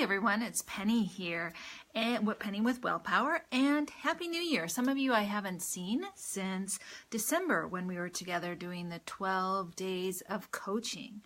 Hey everyone, it's Penny here, and Penny with Willpower, and Happy New Year. Some of you I haven't seen since December when we were together doing the 12 days of coaching.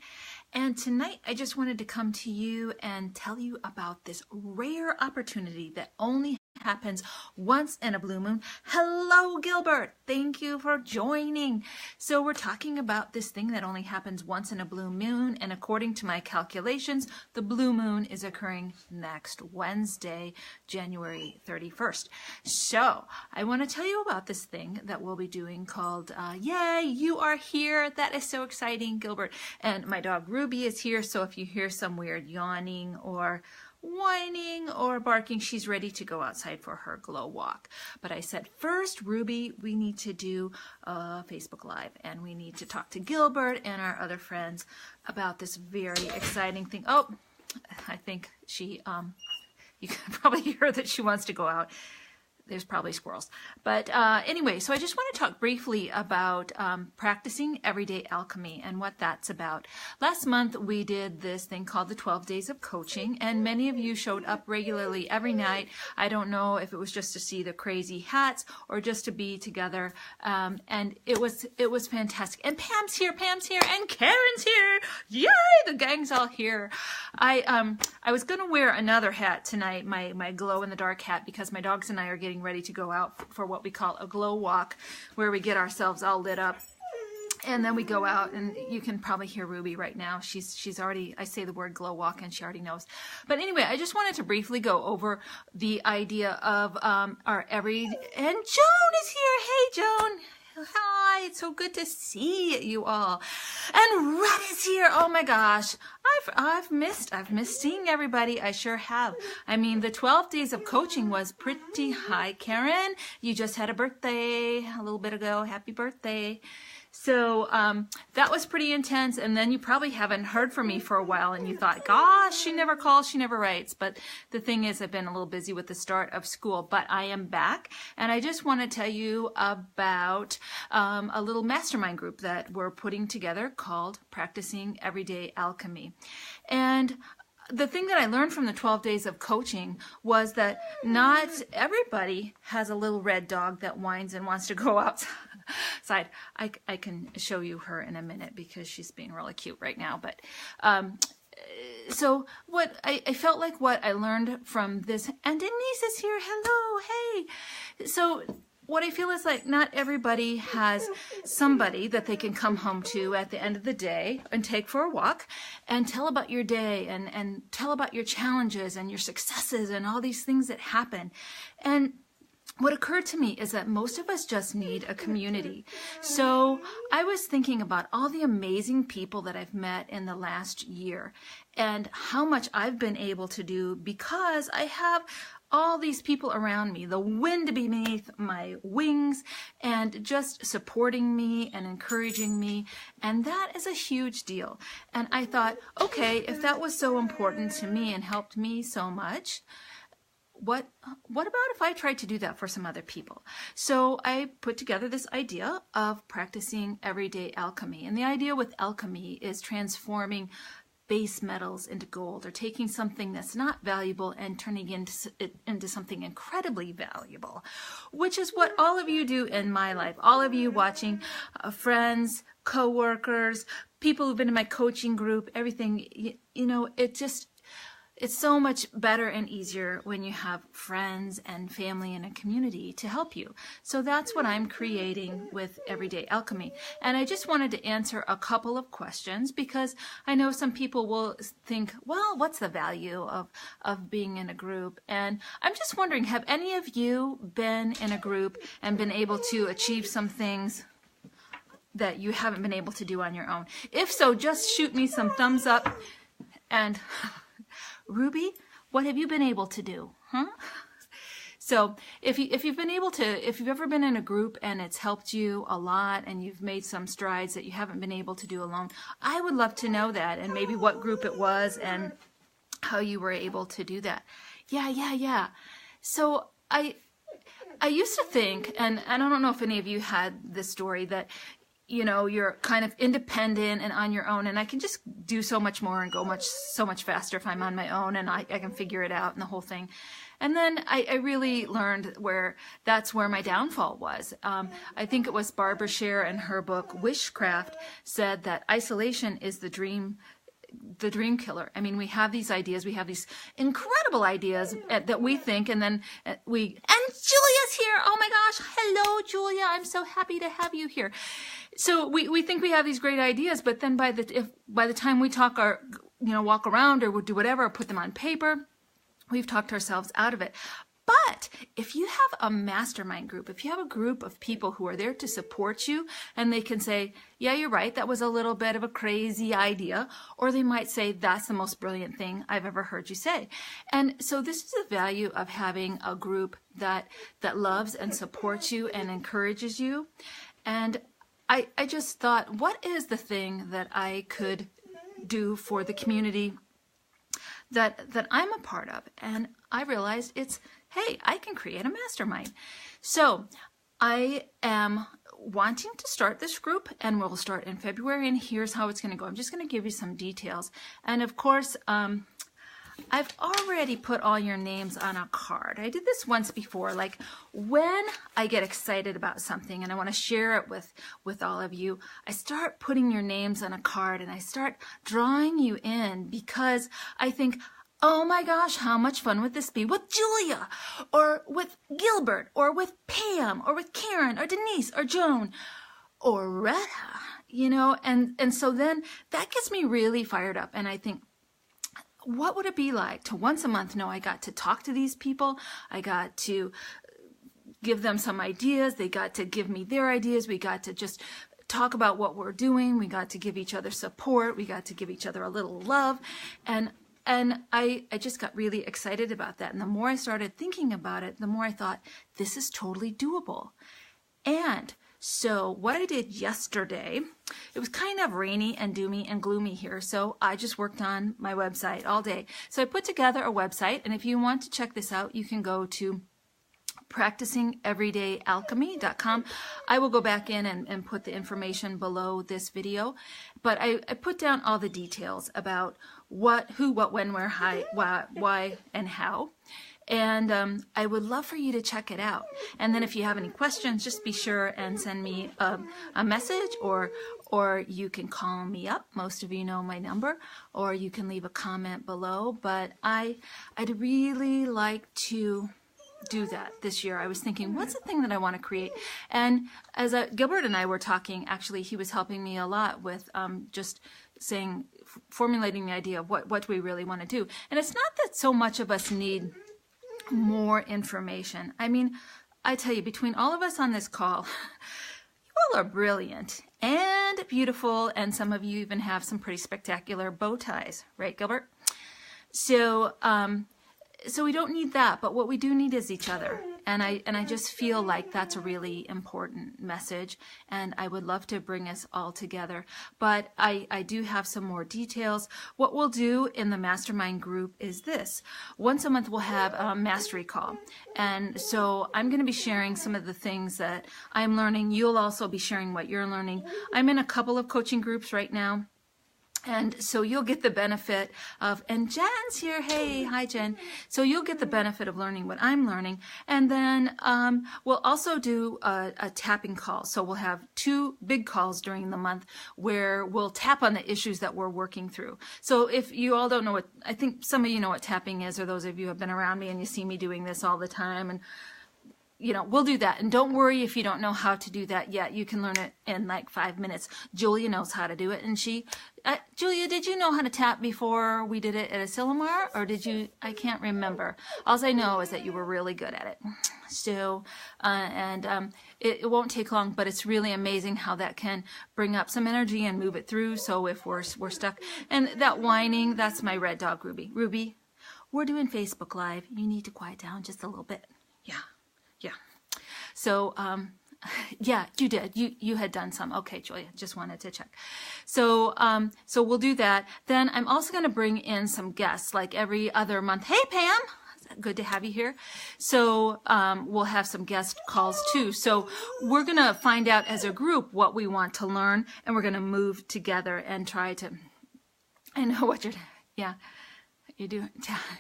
And tonight I just wanted to come to you and tell you about this rare opportunity that only happens once in a blue moon. Hello, Gilbert. Thank you for joining. So we're talking about this thing that only happens once in a blue moon, and according to my calculations, the blue moon is occurring next Wednesday, January 31st. So I want to tell you about this thing that we'll be doing called Yay, You Are Here. That is so exciting, Gilbert. And my dog Ruby is here, so if you hear some weird yawning or whining or barking, she's ready to go outside for her glow walk. But I said, first, Ruby, we need to do a Facebook Live, and we need to talk to Gilbert and our other friends about this very exciting thing. Oh, I think she, you can probably hear that she wants to go out. There's probably squirrels. But anyway, so I just want to talk briefly about practicing everyday alchemy and what that's about. Last month, we did this thing called the 12 Days of Coaching, and many of you showed up regularly every night. I don't know if it was just to see the crazy hats or just to be together, and it was fantastic. And Pam's here, and Karen's here. Yay, the gang's all here. I was going to wear another hat tonight, my glow-in-the-dark hat, because my dogs and I are getting ready to go out for what we call a glow walk, where we get ourselves all lit up, and then we go out, and you can probably hear Ruby right now. She's already, I say the word glow walk and she already knows. But anyway, I just wanted to briefly go over the idea of our and Joan is here. Hey, Joan. Hi, it's so good to see you all. And Red is here. Oh my gosh. I've missed seeing everybody. I sure have. I mean, the 12 days of coaching was pretty high. Karen, you just had a birthday a little bit ago. Happy birthday. So that was pretty intense, and then you probably haven't heard from me for a while, and you thought, gosh, she never calls, she never writes. But the thing is, I've been a little busy with the start of school, but I am back, and I just want to tell you about a little mastermind group that we're putting together called Practicing Everyday Alchemy. And the thing that I learned from the 12 days of coaching was that not everybody has a little red dog that whines and wants to go outside. I can show you her in a minute because she's being really cute right now. But so what I felt like what I learned from this, and Denise is here. Hello, hey. So what I feel is like not everybody has somebody that they can come home to at the end of the day and take for a walk and tell about your day and tell about your challenges and your successes and all these things that happen. And what occurred to me is that most of us just need a community. So I was thinking about all the amazing people that I've met in the last year and how much I've been able to do because I have all these people around me, the wind beneath my wings, and just supporting me and encouraging me. And that is a huge deal. And I thought, okay, if that was so important to me and helped me so much, what about if I tried to do that for some other people? So I put together this idea of practicing everyday alchemy. And the idea with alchemy is transforming base metals into gold, or taking something that's not valuable and turning it into something incredibly valuable, which is what all of you do in my life. All of you watching, friends, co-workers, people who've been in my coaching group, everything, you know, it's so much better and easier when you have friends and family and a community to help you. So that's what I'm creating with Everyday Alchemy. And I just wanted to answer a couple of questions because I know some people will think, well, what's the value of being in a group? And I'm just wondering, have any of you been in a group and been able to achieve some things that you haven't been able to do on your own? If so, just shoot me some thumbs up. And Ruby, what have you been able to do? Huh? So if you've ever been in a group and it's helped you a lot and you've made some strides that you haven't been able to do alone, I would love to know that, and maybe what group it was and how you were able to do that. Yeah. So I used to think, and I don't know if any of you had this story, that you're kind of independent and on your own, and I can just do so much more and go so much faster if I'm on my own, and I can figure it out and the whole thing. And then I really learned that's where my downfall was. I think it was Barbara Sher in her book Wishcraft said that isolation is the dream killer. I mean, we have these ideas, we have these incredible ideas that we think, and then and Julia's here. Oh my gosh, hello Julia, I'm so happy to have you here. So we think we have these great ideas, but then by the time we talk or walk around or we'll do whatever, or put them on paper, we've talked ourselves out of it. But if you have a mastermind group, if you have a group of people who are there to support you, and they can say, yeah, you're right, that was a little bit of a crazy idea, or they might say, that's the most brilliant thing I've ever heard you say. And so this is the value of having a group that loves and supports you and encourages you. And I just thought, what is the thing that I could do for the community that I'm a part of? And I realized hey, I can create a mastermind. So I am wanting to start this group, and we'll start in February, and here's how it's going to go. I'm just going to give you some details. And of course, I've already put all your names on a card. I did this once before, like when I get excited about something and I want to share it with all of you, I start putting your names on a card and I start drawing you in, because I think, oh my gosh, how much fun would this be with Julia, or with Gilbert, or with Pam, or with Karen, or Denise, or Joan, or Retta, and so then that gets me really fired up. And I think, what would it be like to once a month know I got to talk to these people, I got to give them some ideas, they got to give me their ideas, we got to just talk about what we're doing, we got to give each other support, we got to give each other a little love, and I just got really excited about that. And the more I started thinking about it, the more I thought, this is totally doable. And so what I did yesterday, it was kind of rainy and doomy and gloomy here, so I just worked on my website all day. So I put together a website, and if you want to check this out, you can go to practicingeverydayalchemy.com. I will go back in and put the information below this video, but I put down all the details about what, who, what, when, where, why, and how. And I would love for you to check it out. And then if you have any questions, just be sure and send me a message, or you can call me up. Most of you know my number, or you can leave a comment below. But I'd really like to do that this year. I was thinking, what's the thing that I want to create? And as Gilbert and I were talking, actually, he was helping me a lot with just formulating the idea of what do we really want to do. And it's not that so much of us need more information. I mean, I tell you, between all of us on this call, you all are brilliant and beautiful, and some of you even have some pretty spectacular bow ties, right, Gilbert? So we don't need that, but what we do need is each other. And I just feel like that's a really important message, and I would love to bring us all together. But I do have some more details. What we'll do in the mastermind group is this. Once a month we'll have a mastery call. And so I'm going to be sharing some of the things that I'm learning. You'll also be sharing what you're learning. I'm in a couple of coaching groups right now. And so you'll get the benefit of, and Jen's here. Hey, hi Jen. So you'll get the benefit of learning what I'm learning. And then we'll also do a tapping call. So we'll have 2 big calls during the month where we'll tap on the issues that we're working through. So if you all don't know what, I think some of you know what tapping is, or those of you who have been around me and you see me doing this all the time, and we'll do that. And don't worry if you don't know how to do that yet. You can learn it in like 5 minutes. Julia knows how to do it. And Julia, did you know how to tap before we did it at Asilomar? Or did you? I can't remember. All I know is that you were really good at it. So, it won't take long, but it's really amazing how that can bring up some energy and move it through. So if we're stuck, and that whining, that's my red dog, Ruby. Ruby, we're doing Facebook Live. You need to quiet down just a little bit. Yeah. So, yeah, you did. You had done some. Okay, Julia, just wanted to check. So we'll do that. Then I'm also going to bring in some guests, like every other month. Hey, Pam. good to have you here. So we'll have some guest calls too. So we're going to find out as a group what we want to learn, and we're going to move together and try to, I know what yeah, you do,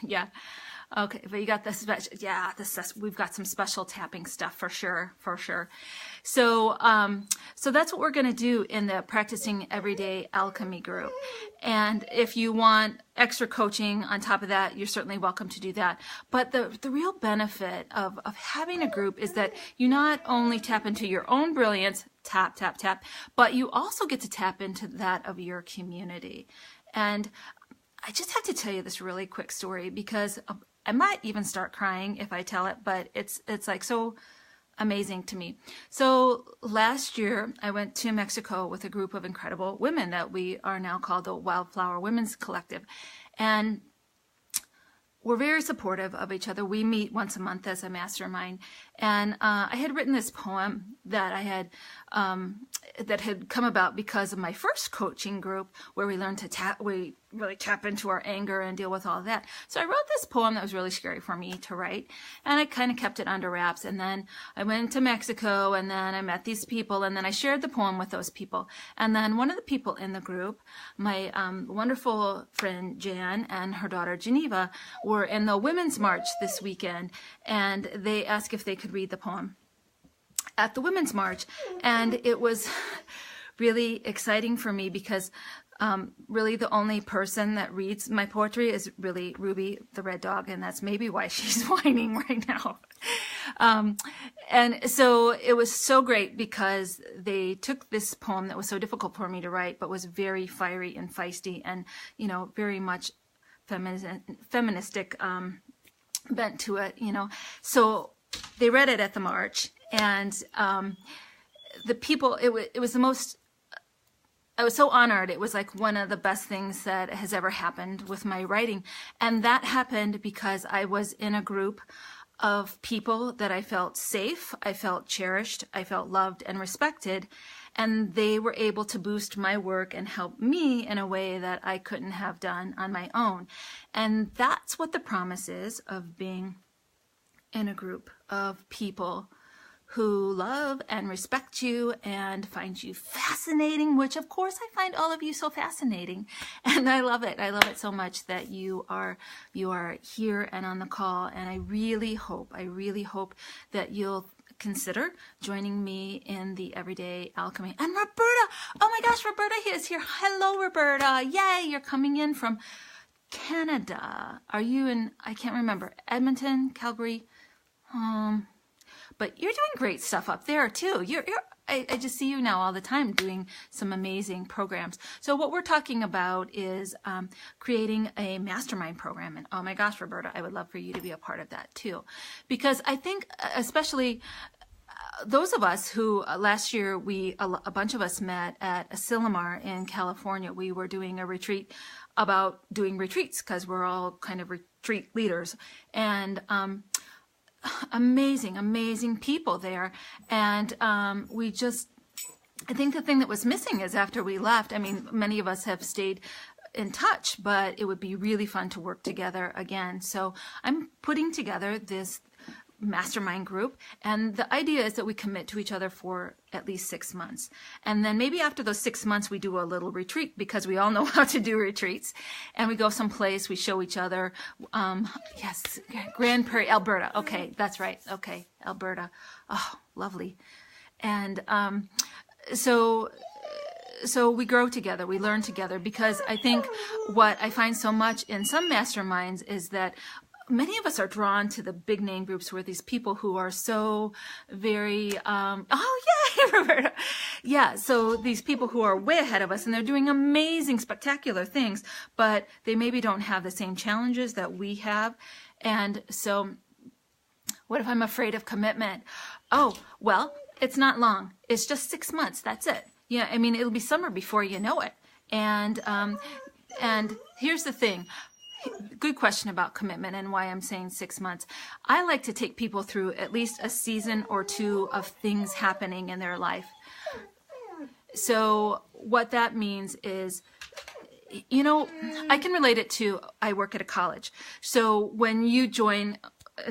yeah. Okay, but you got the special, yeah, we've got some special tapping stuff for sure. So, so that's what we're going to do in the Practicing Everyday Alchemy group. And if you want extra coaching on top of that, you're certainly welcome to do that. But the real benefit of having a group is that you not only tap into your own brilliance, tap, but you also get to tap into that of your community. And I just have to tell you this really quick story because I might even start crying if I tell it, but it's like so amazing to me. So last year I went to Mexico with a group of incredible women that we are now called the Wildflower Women's Collective. And we're very supportive of each other. We meet once a month as a mastermind. And I had written this poem that I had that had come about because of my first coaching group where we learned to we really tap into our anger and deal with all of that. So I wrote this poem that was really scary for me to write, and I kind of kept it under wraps. And then I went to Mexico, and then I met these people, and then I shared the poem with those people. And then one of the people in the group, my wonderful friend Jan and her daughter Geneva, were in the Women's March this weekend, and they asked if they could read the poem at the Women's March. And it was really exciting for me because really the only person that reads my poetry is really Ruby the red dog, and that's maybe why she's whining right now. And so it was so great because they took this poem that was so difficult for me to write, but was very fiery and feisty and, you know, very much feministic bent to it, you know. So they read it at the march, and the people, it was the most, I was so honored. It was like one of the best things that has ever happened with my writing. And that happened because I was in a group of people that I felt safe, I felt cherished, I felt loved and respected. And they were able to boost my work and help me in a way that I couldn't have done on my own. And that's what the promise is of being in a group of people who love and respect you and find you fascinating, which of course I find all of you so fascinating. And I love it. I love it so much that you are here and on the call. And I really hope that you'll consider joining me in the Everyday Alchemy. And Roberta, oh my gosh, Roberta is here. Hello, Roberta. Yay, you're coming in from Canada. Are you in, I can't remember, Edmonton, Calgary? But you're doing great stuff up there too. I just see you now all the time doing some amazing programs. So what we're talking about is creating a mastermind program. And oh my gosh, Roberta, I would love for you to be a part of that too. Because I think especially those of us who last year, a bunch of us met at Asilomar in California. We were doing a retreat about doing retreats because we're all kind of retreat leaders. And amazing people there. And I think the thing that was missing is after we left, I mean, many of us have stayed in touch, but it would be really fun to work together again. So I'm putting together this mastermind group, and the idea is that we commit to each other for at least 6 months, and then maybe after those 6 months we do a little retreat because we all know how to do retreats, and we go someplace, we show each other. Yes, Grand Prairie, Alberta. Okay, that's right. Okay, Alberta. Oh, lovely. And so we grow together, we learn together, because I think what I find so much in some masterminds is that many of us are drawn to the big name groups where these people who are so very, oh yeah, Roberta. Yeah, so these people who are way ahead of us and they're doing amazing, spectacular things, but they maybe don't have the same challenges that we have. And so what if I'm afraid of commitment? Oh, well, it's not long. It's just 6 months. That's it. Yeah, I mean, it'll be summer before you know it. And here's the thing. Good question about commitment and why I'm saying 6 months. I like to take people through at least a season or two of things happening in their life. So what that means is you know, I can relate it to, I work at a college. So when you join,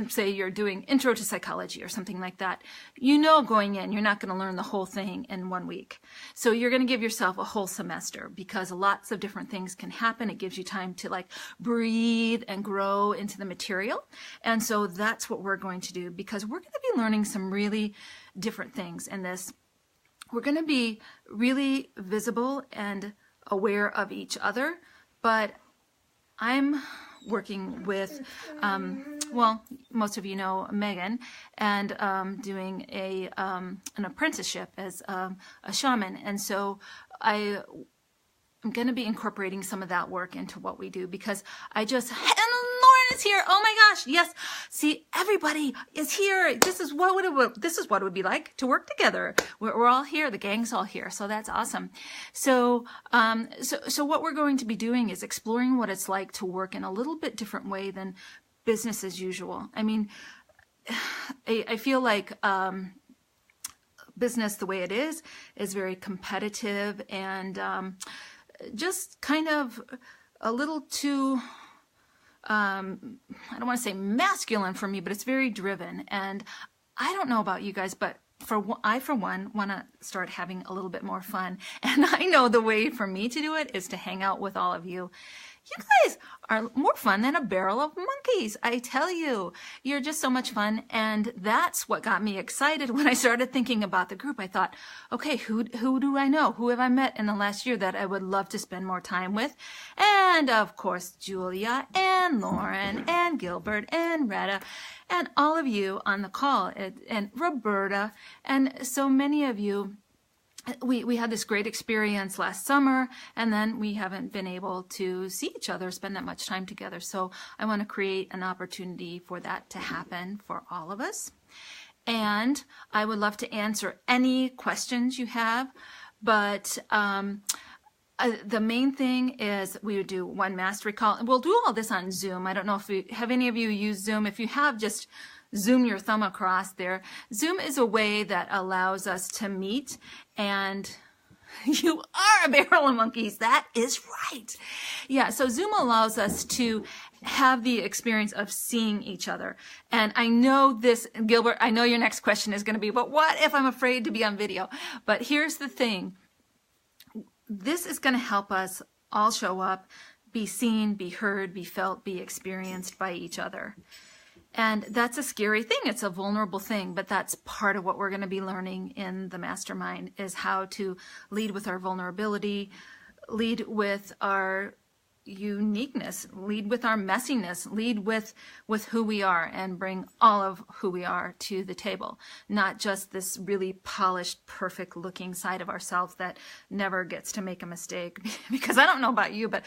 say you're doing intro to psychology or something like that, you know, going in, you're not going to learn the whole thing in 1 week. So you're going to give yourself a whole semester because lots of different things can happen. It gives you time to like breathe and grow into the material. And so that's what we're going to do, because we're going to be learning some really different things in this. We're going to be really visible and aware of each other, but I'm working with, well, most of you know Megan, and doing an apprenticeship as a shaman. And so I'm going to be incorporating some of that work into what we do, because and Lauren is here. Oh my gosh. Yes. See, everybody is here. This is what it would be like to work together. We're all here. The gang's all here. So that's awesome. So what we're going to be doing is exploring what it's like to work in a little bit different way than business as usual. I mean, I feel like, business the way it is very competitive and, just kind of a little too, I don't want to say masculine for me, but it's very driven. And I don't know about you guys, but I, for one, want to start having a little bit more fun. And I know the way for me to do it is to hang out with all of you. You guys are more fun than a barrel of monkeys. I tell you, you're just so much fun. And that's what got me excited when I started thinking about the group. I thought, okay, who do I know? Who have I met in the last year that I would love to spend more time with? And of course, Julia and Lauren and Gilbert and Retta and all of you on the call, and Roberta and so many of you. We had this great experience last summer, and then we haven't been able to see each other, spend that much time together. So I want to create an opportunity for that to happen for all of us. And I would love to answer any questions you have, but the main thing is we would do one mastery call, and we'll do all this on Zoom. I don't know if have any of you used Zoom. If you have, just zoom your thumb across there. Zoom is a way that allows us to meet, and you are a barrel of monkeys. That is right. Yeah, so Zoom allows us to have the experience of seeing each other. And I know this, Gilbert, I know your next question is going to be, but what if I'm afraid to be on video? But here's the thing. This is going to help us all show up, be seen, be heard, be felt, be experienced by each other. And that's a scary thing. It's a vulnerable thing, but that's part of what we're going to be learning in the mastermind, is how to lead with our vulnerability, lead with our uniqueness, lead with our messiness, lead with who we are, and bring all of who we are to the table. Not just this really polished, perfect looking side of ourselves that never gets to make a mistake. Because I don't know about you, but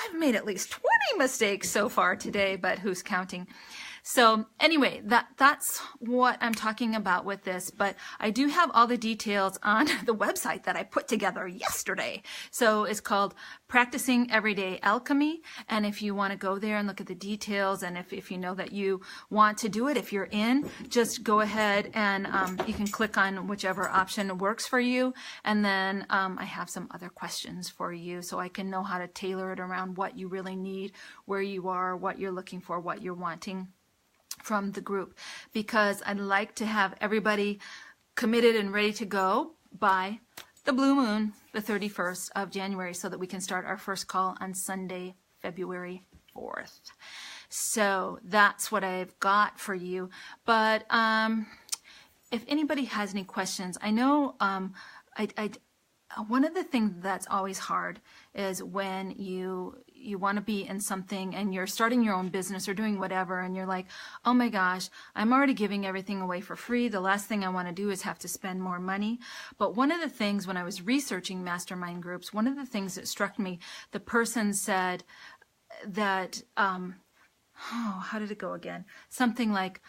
I've made at least 20 mistakes so far today, but who's counting? So anyway, that's what I'm talking about with this, but I do have all the details on the website that I put together yesterday. So it's called Practicing Everyday Alchemy. And if you want to go there and look at the details, and if you know that you want to do it, if you're in, just go ahead and you can click on whichever option works for you. And then I have some other questions for you so I can know how to tailor it around what you really need, where you are, what you're looking for, what you're wanting from the group, because I'd like to have everybody committed and ready to go by the blue moon, the 31st of January, so that we can start our first call on Sunday, February 4th. So that's what I've got for you. But if anybody has any questions, I know one of the things that's always hard is when you want to be in something and you're starting your own business or doing whatever, and you're like, oh my gosh, I'm already giving everything away for free. The last thing I want to do is have to spend more money. But one of the things when I was researching mastermind groups, one of the things that struck me, the person said that, how did it go again? Something like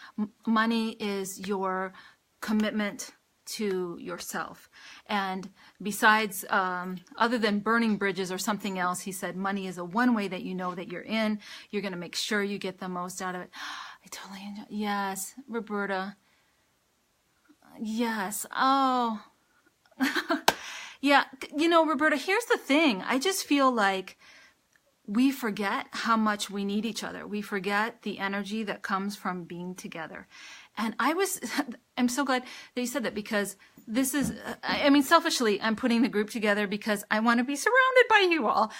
money is your commitment to yourself. And besides, other than burning bridges or something else, he said, money is a one way that you know that you're in. You're going to make sure you get the most out of it. I totally enjoy. Yes, Roberta. Yes. Oh, yeah. You know, Roberta, here's the thing. I just feel like we forget how much we need each other. We forget the energy that comes from being together. And I'm so glad that you said that, because this is, I mean, selfishly, I'm putting the group together because I want to be surrounded by you all.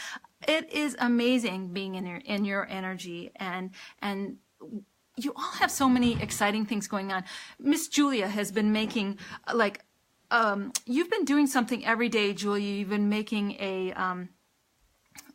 It is amazing being in your energy, and you all have so many exciting things going on. Miss Julia has been making you've been doing something every day, Julia. You've been making a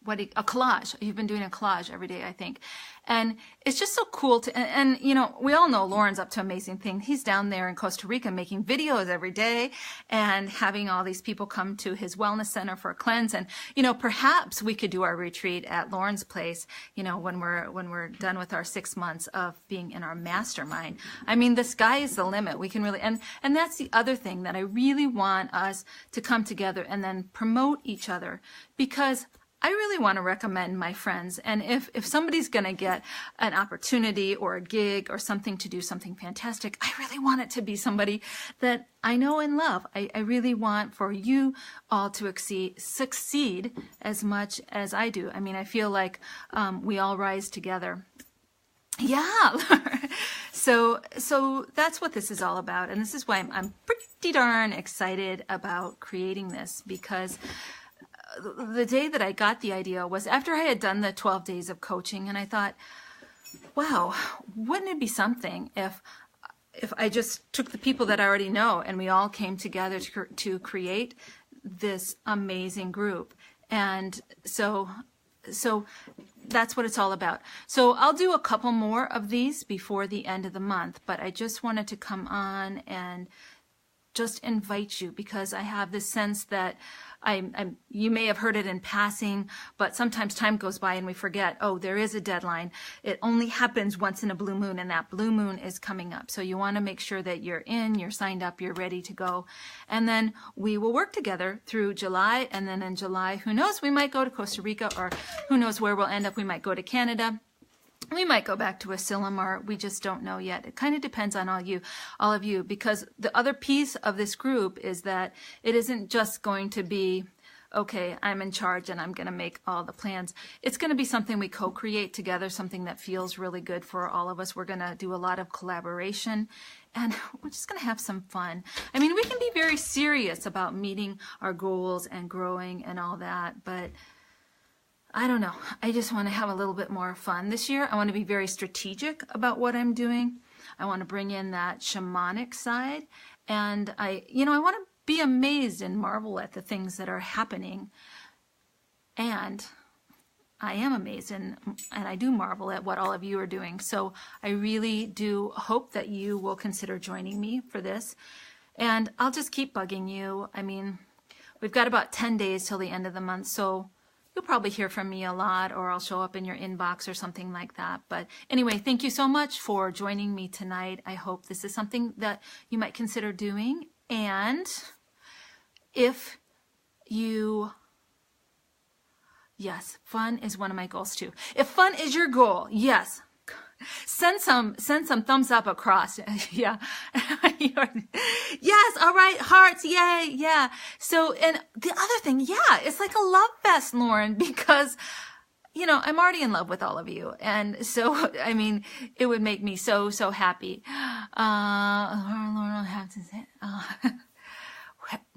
collage. You've been doing a collage every day, I think. And it's just so cool and you know, we all know Lauren's up to amazing things. He's down there in Costa Rica making videos every day and having all these people come to his wellness center for a cleanse. And, you know, perhaps we could do our retreat at Lauren's place, you know, when we're done with our 6 months of being in our mastermind. I mean, the sky is the limit. We can really, and that's the other thing that I really want us to come together and then promote each other, because I really want to recommend my friends. And if somebody's going to get an opportunity or a gig or something to do something fantastic, I really want it to be somebody that I know and love. I really want for you all to succeed as much as I do. I mean, I feel like we all rise together. Yeah. So that's what this is all about. And this is why I'm pretty darn excited about creating this, because the day that I got the idea was after I had done the 12 days of coaching, and I thought, wow, wouldn't it be something if I just took the people that I already know and we all came together to create this amazing group. And so that's what it's all about. So I'll do a couple more of these before the end of the month, but I just wanted to come on and just invite you, because I have this sense that you may have heard it in passing, but sometimes time goes by and we forget, oh, there is a deadline. It only happens once in a blue moon, and that blue moon is coming up. So you want to make sure that you're signed up, you're ready to go. And then we will work together through July. And then in July, who knows, we might go to Costa Rica, or who knows where we'll end up. We might go to Canada. We might go back to Asilomar. We just don't know yet. It kind of depends on all of you, because the other piece of this group is that it isn't just going to be, okay, I'm in charge and I'm going to make all the plans. It's going to be something we co-create together, something that feels really good for all of us. We're going to do a lot of collaboration, and we're just going to have some fun. I mean, we can be very serious about meeting our goals and growing and all that, but I don't know. I just want to have a little bit more fun this year. I want to be very strategic about what I'm doing. I want to bring in that shamanic side, and I want to be amazed and marvel at the things that are happening. And I am amazed and I do marvel at what all of you are doing. So I really do hope that you will consider joining me for this. And I'll just keep bugging you. I mean, we've got about 10 days till the end of the month, so you'll probably hear from me a lot, or I'll show up in your inbox or something like that. But anyway, thank you so much for joining me tonight. I hope this is something that you might consider doing. And if you, yes, fun is one of my goals too. If fun is your goal, yes, send some thumbs up across. Yeah. Yes. All right. Hearts. Yay. Yeah. So, and the other thing, yeah, it's like a love fest, Lauren, because, you know, I'm already in love with all of you. And so, I mean, it would make me so happy. Lauren, I'll have to say,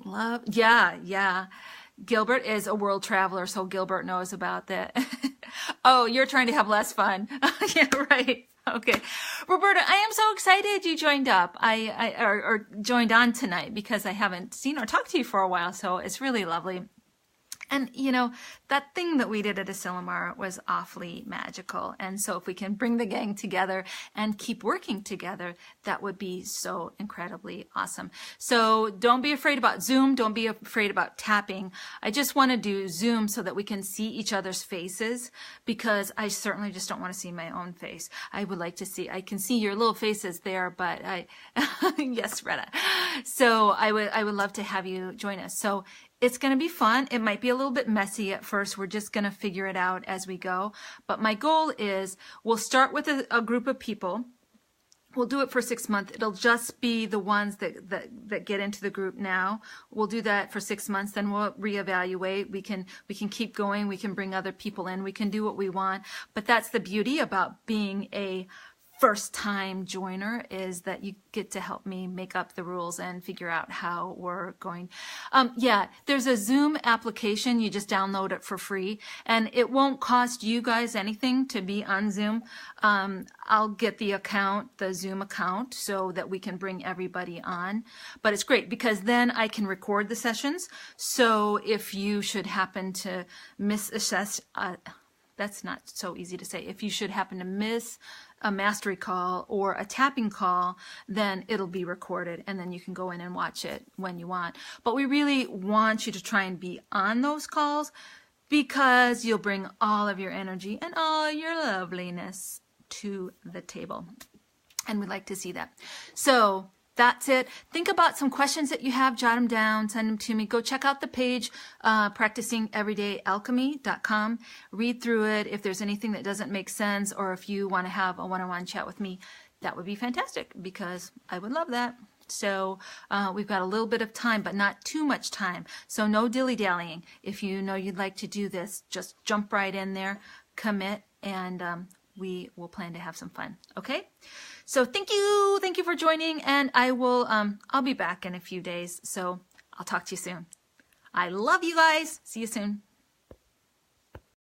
love. Yeah. Gilbert is a world traveler, so Gilbert knows about that. Oh, you're trying to have less fun. Yeah, right. Okay. Roberta, I am so excited you joined up. Or joined on tonight, because I haven't seen or talked to you for a while, so it's really lovely. And, you know, that thing that we did at Asilomar was awfully magical. And so if we can bring the gang together and keep working together, that would be so incredibly awesome. So don't be afraid about Zoom. Don't be afraid about tapping. I just want to do Zoom so that we can see each other's faces, because I certainly just don't want to see my own face. I would like to see, I can see your little faces there, but yes, Retta. So I would love to have you join us. So it's going to be fun. It might be a little bit messy at first. We're just going to figure it out as we go. But my goal is we'll start with a group of people, We'll do it for 6 months. It'll just be the ones that get into the group now. We'll do that for 6 months, then we'll reevaluate. We can keep going. We can bring other people in. We can do what we want. But that's the beauty about being a first-time joiner, is that you get to help me make up the rules and figure out how we're going. Yeah, there's a Zoom application. You just download it for free, and it won't cost you guys anything to be on Zoom. I'll get the Zoom account, so that we can bring everybody on. But it's great because then I can record the sessions. So if you should happen to miss a session, that's not so easy to say. If you should happen to miss a mastery call or a tapping call, then it'll be recorded and then you can go in and watch it when you want. But we really want you to try and be on those calls, because you'll bring all of your energy and all your loveliness to the table. And we'd like to see that. So that's it. Think about some questions that you have, jot them down, send them to me. Go check out the page, practicingeverydayalchemy.com. Read through it. If there's anything that doesn't make sense, or if you want to have a one-on-one chat with me, that would be fantastic, because I would love that. So we've got a little bit of time, but not too much time. So no dilly-dallying. If you know you'd like to do this, just jump right in there, commit, and we will plan to have some fun. Okay? So thank you for joining, and I'll be back in a few days, so I'll talk to you soon. I love you guys. See you soon.